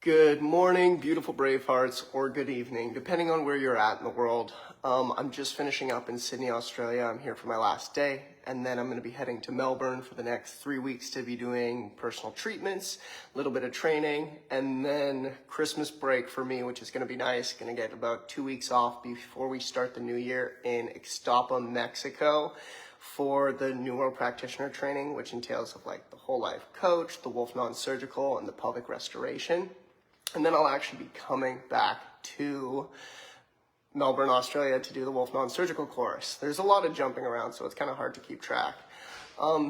Good morning, beautiful brave hearts, or good evening, depending on where you're at in the world. I'm just finishing up in Sydney, Australia. I'm here for my last day, and then I'm going to be heading to Melbourne for the next 3 weeks to be doing personal treatments, a little bit of training, and then Christmas break for me, which is going to be nice. Going to get about 2 weeks off before we start the new year in Ixtapa, Mexico, for the New World Practitioner training, which entails of like the whole life coach, the Wolf non-surgical, and the pelvic restoration. And then I'll actually be coming back to Melbourne, Australia to do the Wolf non-surgical course. There's a lot of jumping around, so it's kind of hard to keep track.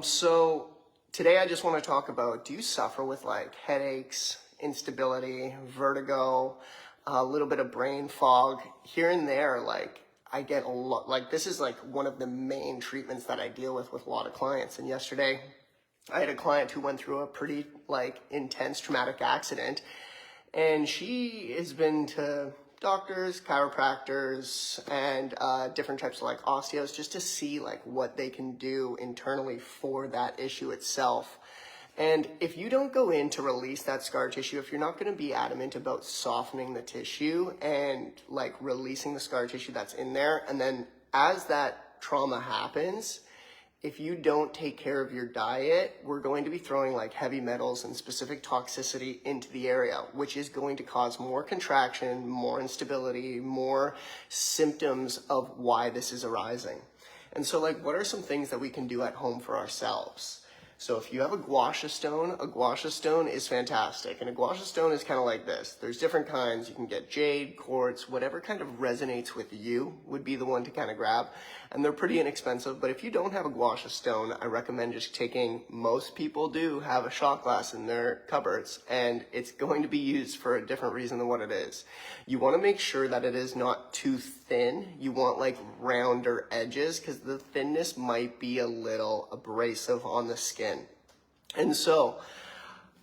So today I just want to talk about, do you suffer with like headaches, instability, vertigo, a little bit of brain fog? Here and there, like I get a lot, like this is like one of the main treatments that I deal with a lot of clients. And yesterday I had a client who went through a pretty like intense traumatic accident. And she has been to doctors, chiropractors, and different types of like osteos just to see like what they can do internally for that issue itself. And if you don't go in to release that scar tissue, if you're not going to be adamant about softening the tissue and like releasing the scar tissue that's in there, and then as that trauma happens, if you don't take care of your diet, we're going to be throwing like heavy metals and specific toxicity into the area, which is going to cause more contraction, more instability, more symptoms of why this is arising. And so like, what are some things that we can do at home for ourselves? So if you have a gua sha stone is fantastic. And a gua sha stone is kind of like this. There's different kinds. You can get jade, quartz, whatever kind of resonates with you would be the one to kind of grab. And they're pretty inexpensive. But if you don't have a gua sha stone, I recommend just taking, most people do have a shot glass in their cupboards, and it's going to be used for a different reason than what it is. You want to make sure that it is not too thin. You want like rounder edges because the thinness might be a little abrasive on the skin. And so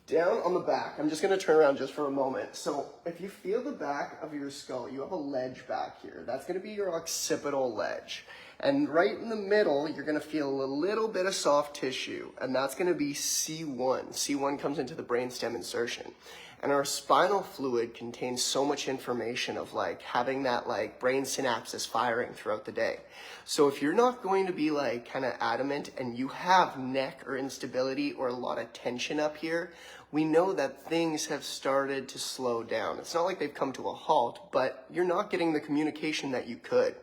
down on the back, I'm just going to turn around just for a moment. So if you feel the back of your skull, you have a ledge back here. That's going to be your occipital ledge. And right in the middle, you're going to feel a little bit of soft tissue, and that's going to be C1. C1 comes into the brainstem insertion. And our spinal fluid contains so much information of like having that like brain synapses firing throughout the day. So if you're not going to be like kind of adamant and you have neck or instability or a lot of tension up here, we know that things have started to slow down. It's not like they've come to a halt, but you're not getting the communication that you could.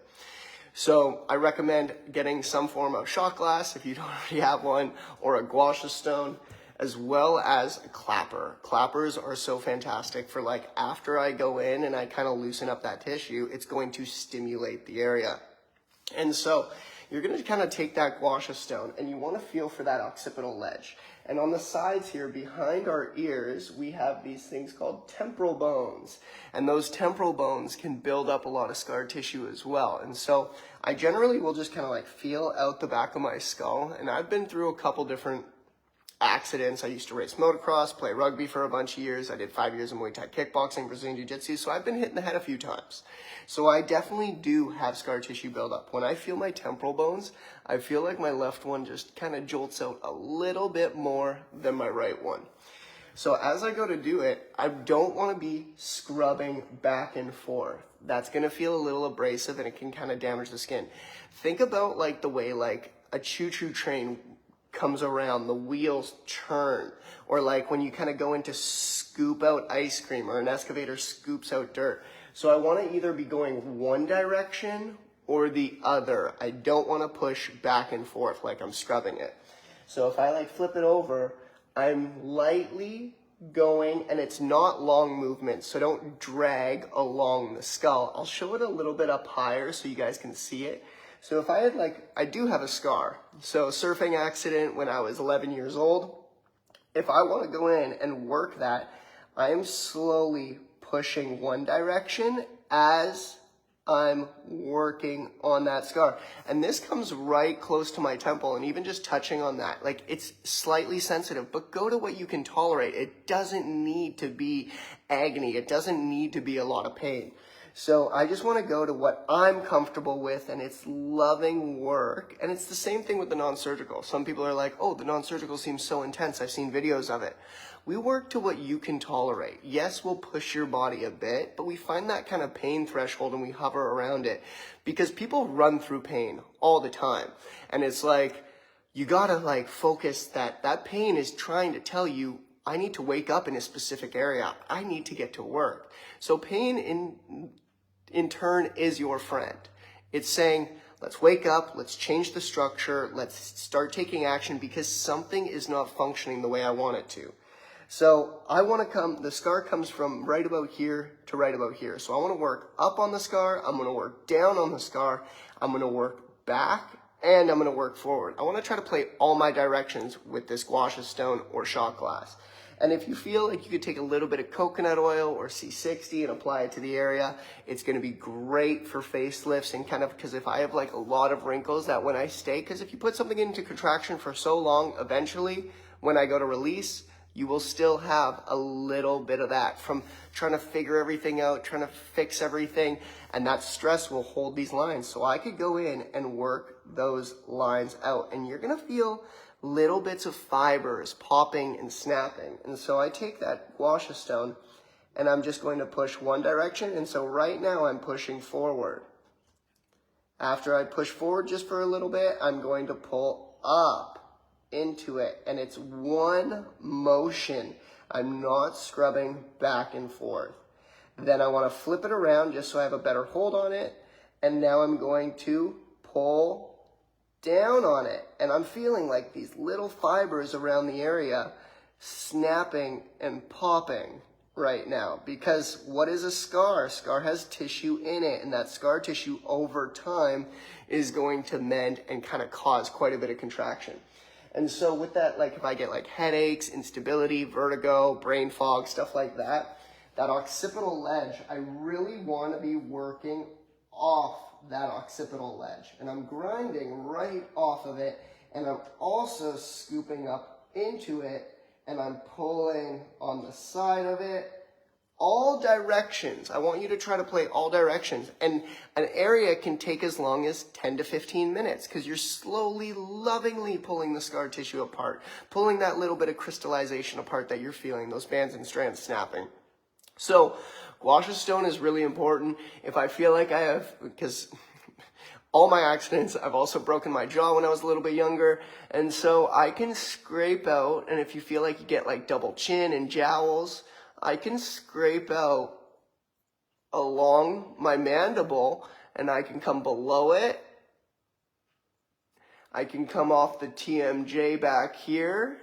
So I recommend getting some form of shot glass if you don't already have one, or a gua sha stone, as well as a clapper. Clappers are so fantastic for like after I go in and I kind of loosen up that tissue, it's going to stimulate the area. And so you're going to kind of take that gua sha stone and you want to feel for that occipital ledge. And on the sides here, behind our ears, we have these things called temporal bones. And those temporal bones can build up a lot of scar tissue as well. And so I generally will just kind of like feel out the back of my skull. And I've been through a couple different accidents. I used to race motocross, play rugby for a bunch of years. I did 5 years of Muay Thai kickboxing, Brazilian Jiu-Jitsu. So I've been hit in the head a few times. So I definitely do have scar tissue buildup. When I feel my temporal bones, I feel like my left one just kind of jolts out a little bit more than my right one. So as I go to do it, I don't want to be scrubbing back and forth. That's going to feel a little abrasive and it can kind of damage the skin. Think about like the way like a choo-choo train comes around, the wheels turn, or like when you kind of go in to scoop out ice cream or an excavator scoops out dirt. So I want to either be going one direction or the other. I don't want to push back and forth like I'm scrubbing it. So if I like flip it over, I'm lightly going, and it's not long movements, so don't drag along the skull. I'll show it a little bit up higher so you guys can see it. So if I had like, I do have a scar. So surfing accident when I was 11 years old. If I want to go in and work that, I'm slowly pushing one direction as I'm working on that scar. And this comes right close to my temple, and even just touching on that, like it's slightly sensitive, but go to what you can tolerate. It doesn't need to be agony. It doesn't need to be a lot of pain. So I just want to go to what I'm comfortable with, and it's loving work. And it's the same thing with the non-surgical. Some people are like, oh, the non-surgical seems so intense. I've seen videos of it. we work to what you can tolerate. Yes, we'll push your body a bit, but we find that kind of pain threshold and we hover around it, because people run through pain all the time. And it's like, you gotta like focus that pain is trying to tell you, I need to wake up in a specific area. I need to get to work. So pain in turn is your friend. It's saying, let's wake up, let's change the structure, let's start taking action because something is not functioning the way I want it to. So the scar comes from right about here to right about here. So I want to work up on the scar, I'm going to work down on the scar, I'm going to work back, and I'm going to work forward. I want to try to play all my directions with this gua sha stone or shot glass. And if you feel like you could take a little bit of coconut oil or C60 and apply it to the area, it's going to be great for facelifts and kind of, because if I have like a lot of wrinkles that when I stay, because if you put something into contraction for so long, eventually when I go to release, you will still have a little bit of that from trying to figure everything out, trying to fix everything, and that stress will hold these lines. So I could go in and work those lines out, and you're going to feel little bits of fibers popping and snapping. And so I take that gua sha stone and I'm just going to push one direction. And so right now I'm pushing forward. After I push forward just for a little bit, I'm going to pull up into it. And it's one motion. I'm not scrubbing back and forth. Then I want to flip it around just so I have a better hold on it. And now I'm going to pull down on it, and I'm feeling like these little fibers around the area snapping and popping right now, because what is a scar? A scar has tissue in it, and that scar tissue over time is going to mend and kind of cause quite a bit of contraction. And so with that, like if I get like headaches, instability, vertigo, brain fog, stuff like that, that occipital ledge, I really want to be working off that occipital ledge, and I'm grinding right off of it, and I'm also scooping up into it, and I'm pulling on the side of it, all directions. I want you to try to play all directions, and an area can take as long as 10 to 15 minutes because you're slowly, lovingly pulling the scar tissue apart, pulling that little bit of crystallization apart that you're feeling, those bands and strands snapping. So gua sha stone is really important. If I feel like I have, because all my accidents, I've also broken my jaw when I was a little bit younger, and so I can scrape out, and if you feel like you get like double chin and jowls, I can scrape out along my mandible, and I can come below it. I can come off the TMJ back here.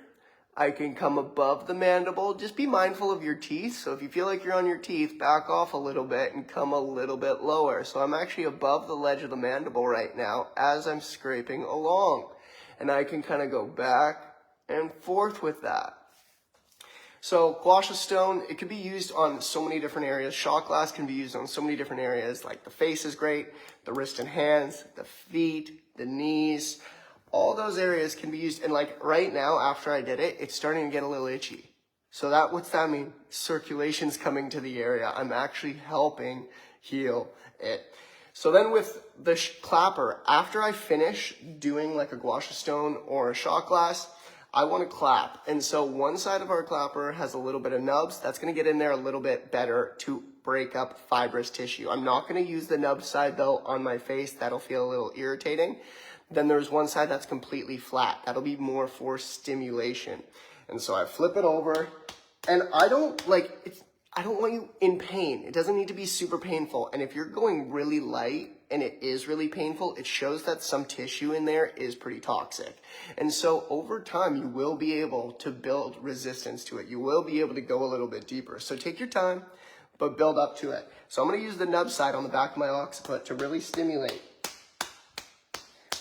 I can come above the mandible. Just be mindful of your teeth. So if you feel like you're on your teeth, back off a little bit and come a little bit lower. So I'm actually above the ledge of the mandible right now as I'm scraping along. And I can kind of go back and forth with that. So gua sha stone, it can be used on so many different areas. Shot glass can be used on so many different areas. Like the face is great, the wrist and hands, the feet, the knees. All those areas can be used, and like right now after I did it, it's starting to get a little itchy. So what's that mean? Circulation's coming to the area. I'm actually helping heal it. So then with the clapper, after I finish doing like a gua sha stone or a shot glass, I want to clap. And so one side of our clapper has a little bit of nubs. That's going to get in there a little bit better to break up fibrous tissue. I'm not going to use the nub side though on my face. That'll feel a little irritating. Then there's one side that's completely flat. That'll be more for stimulation. And so I flip it over, and I don't want you in pain. It doesn't need to be super painful. And if you're going really light and it is really painful, it shows that some tissue in there is pretty toxic. And so over time, you will be able to build resistance to it. You will be able to go a little bit deeper. So take your time, but build up to it. So I'm going to use the nub side on the back of my occiput to really stimulate.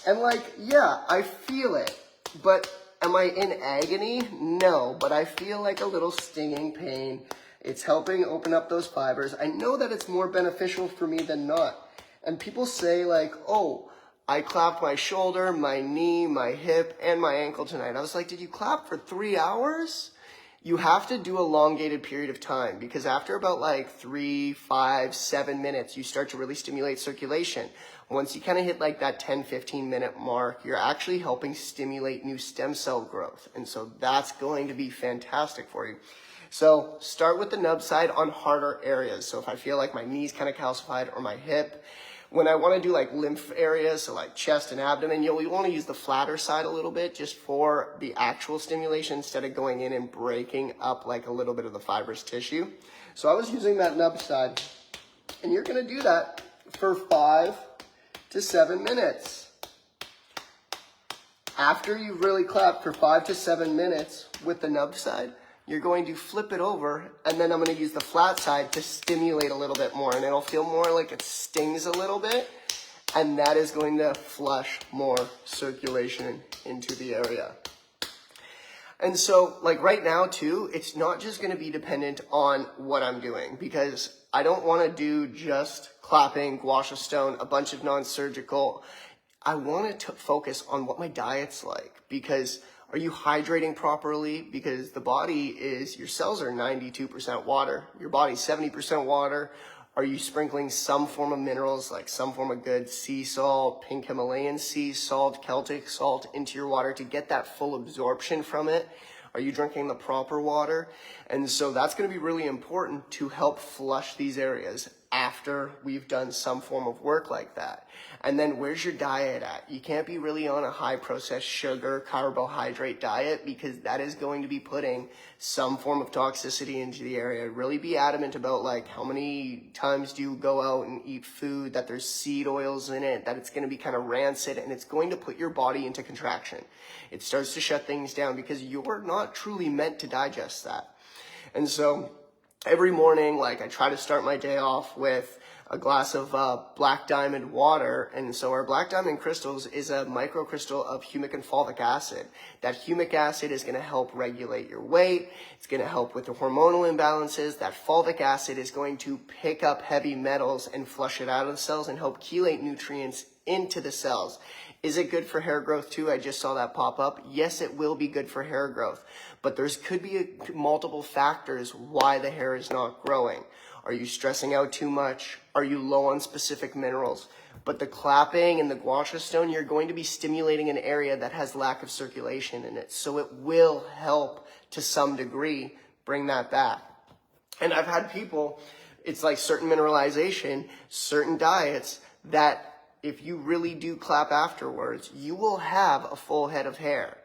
And like, yeah, I feel it, but am I in agony? No, but I feel like a little stinging pain. It's helping open up those fibers. I know that it's more beneficial for me than not. And people say like, oh, I clapped my shoulder, my knee, my hip, and my ankle tonight. I was like, did you clap for 3 hours? You have to do a elongated period of time because after about like 3, 5, 7 minutes, you start to really stimulate circulation. Once you kind of hit like that 10, 15 minute mark, you're actually helping stimulate new stem cell growth. And so that's going to be fantastic for you. So start with the nub side on harder areas. So if I feel like my knee's kind of calcified or my hip, when I want to do like lymph areas, so like chest and abdomen, we want to use the flatter side a little bit just for the actual stimulation instead of going in and breaking up like a little bit of the fibrous tissue. So I was using that nub side, and you're going to do that for 5 to 7 minutes. After you've really clapped for 5 to 7 minutes with the nub side, you're going to flip it over, and then I'm going to use the flat side to stimulate a little bit more, and it'll feel more like it stings a little bit, and that is going to flush more circulation into the area. And so, like right now too, it's not just going to be dependent on what I'm doing, because I don't want to do just clapping, gua sha stone, a bunch of non-surgical. I want to focus on what my diet's like, because are you hydrating properly? Because the body is, your cells are 92% water. Your body's 70% water. Are you sprinkling some form of minerals, like some form of good sea salt, pink Himalayan sea salt, Celtic salt into your water to get that full absorption from it? Are you drinking the proper water? And so that's going to be really important to help flush these areas after we've done some form of work like that. And then where's your diet at? You can't be really on a high processed sugar, carbohydrate diet, because that is going to be putting some form of toxicity into the area. Really be adamant about like how many times do you go out and eat food that there's seed oils in it, that it's going to be kind of rancid, and it's going to put your body into contraction. It starts to shut things down because you're not truly meant to digest that. And so every morning, like I try to start my day off with a glass of black diamond water. And so our black diamond crystals is a microcrystal of humic and fulvic acid. That humic acid is going to help regulate your weight. It's going to help with the hormonal imbalances. That fulvic acid is going to pick up heavy metals and flush it out of the cells and help chelate nutrients into the cells. Is it good for hair growth too? I just saw that pop up. Yes, it will be good for hair growth, but could be multiple factors why the hair is not growing. Are you stressing out too much? Are you low on specific minerals? But the clapping and the gua sha stone, you're going to be stimulating an area that has lack of circulation in it. So it will help to some degree bring that back. And I've had people, it's like certain mineralization, certain diets that if you really do clap afterwards, you will have a full head of hair.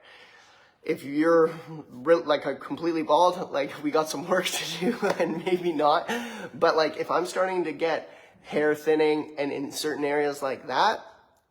If you're like a completely bald, like we got some work to do and maybe not. But like if I'm starting to get hair thinning and in certain areas like that,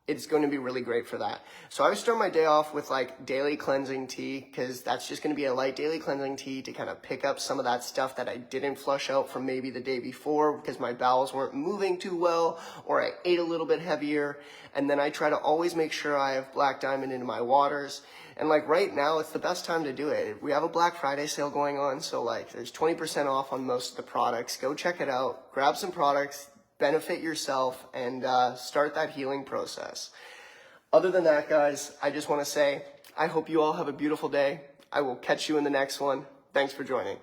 it's going to be really great for that. So I would start my day off with like daily cleansing tea, because that's just going to be a light daily cleansing tea to kind of pick up some of that stuff that I didn't flush out from maybe the day before because my bowels weren't moving too well or I ate a little bit heavier. And then I try to always make sure I have black diamond into my waters. And like right now, it's the best time to do it. We have a Black Friday sale going on, so like there's 20% off on most of the products. Go check it out, grab some products, benefit yourself, and start that healing process. Other than that, guys, I just want to say, I hope you all have a beautiful day. I will catch you in the next one. Thanks for joining.